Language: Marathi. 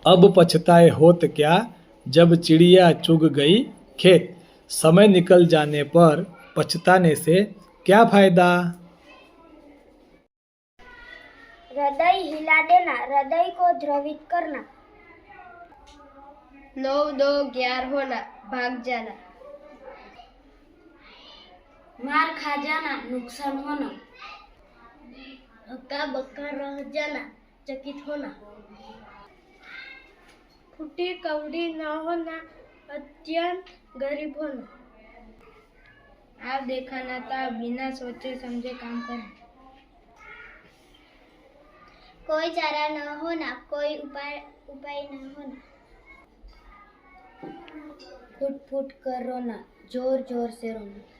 अब पछताए होत क्या जब चिड़िया चुग गई खेत। समय निकल जाने पर पछताने से क्या फायदा। हृदय हिला देना, हृदय को द्रवित करना। 9 2 11 होना, भाग जाना। मार खा जाना, नुकसान होना। हक्का बक्का रह जाना, चकित होना। फूटी कौड़ी न होना, अत्यंत गरीब होना। आप देखा ना था, बिना सोचे समझे काम करना। कोई चारा न होना, कोई उपाय न होना। फुट फुट कर रोना, जोर जोर से रोना।